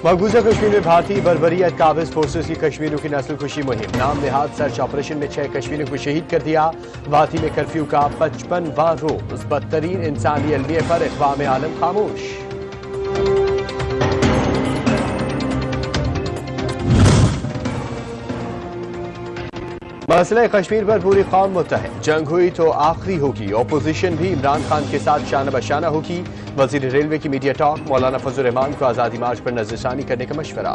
मकबूजा कश्मीर में भारतीय बर्बरियत काबिज फोर्सेस की कश्मीरियों की नस्ल खुशी मुहिम। नाम नेहाद सर्च ऑपरेशन में 6 कश्मीरियों को शहीद कर दिया। भारती में कर्फ्यू का 55वां रोज। बदतरीन इंसानी अलमिये पर अक़वाम आलम खामोश। मसले कश्मीर पर पूरी कौम मुत्तहद। जंग हुई तो आखिरी होगी। अपोजिशन भी इमरान खान के साथ शाना बशाना होगी। वजीर रेलवे की मीडिया टॉक। मौलाना फजल रहमान को आज़ादी मार्च पर नजरसानी करने का मशवरा।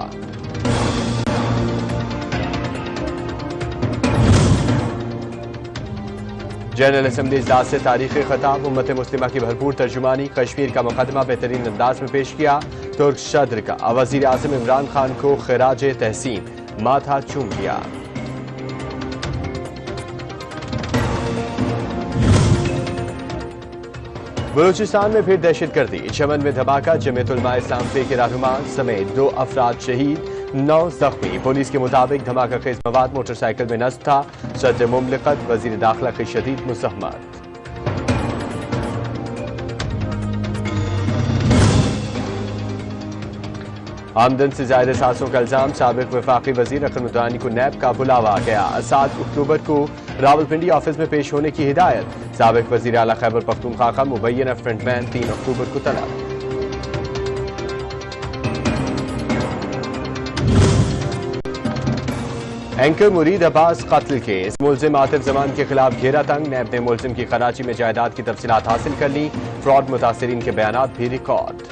जनरल असम्बली इजलास से तारीखी खिताब। उम्मत मुस्लिमा की भरपूर तर्जुमानी। कश्मीर का मुकदमा बेहतरीन अंदाज में पेश किया। तुर्क सदर का वजीर आज़म इमरान खान को खिराज तहसीन। माथा चूम दिया। बलूचिस्तान में फिर दहशतगर्दी। चमन में धमाका। जमीयत उलमा इस्लाम के रहनुमा समेत 2 अफराद शहीद, 9 जख्मी। पुलिस के मुताबिक धमाका खेज मवाद मोटरसाइकिल में नस्ब था। सदर मुमलिकत वजीर दाखिला की शदीद मुज़ाहमत। आमदन से ज्यादा सांसों का इल्जाम। साबिक वफाकी वजीर रकनुद्दानी को नैब का बुलावा गया। 7 अक्टूबर को रावलपिंडी ऑफिस में पेश होने की हिदायत। साबिक वजीर आला खैबर पख्तूनख्वा का मुबैना फ्रंटमैन 3 अक्टूबर को तलब। एंकर मुरीद अब्बास कत्ल केस। मुलजिम आतिफ जमान के खिलाफ घेरा तंग। नैब ने मुलजिम की कराची में जायदाद की तफसीलात हासिल कर ली। फ्रॉड मुतासिरीन के बयानात भी रिकॉर्ड।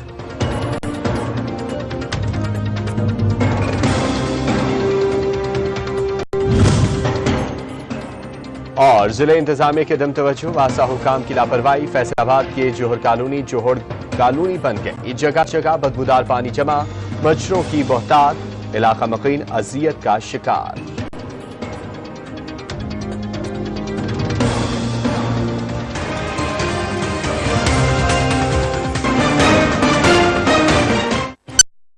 और जिले इंतजामिया के दम तवज्जो। वासा हुकाम की लापरवाही। फैसलाबाद के जोहर कॉलोनी बन गई। जगह जगह बदबूदार पानी जमा। मच्छरों की बहुतात। इलाका मकीन अजियत का शिकार।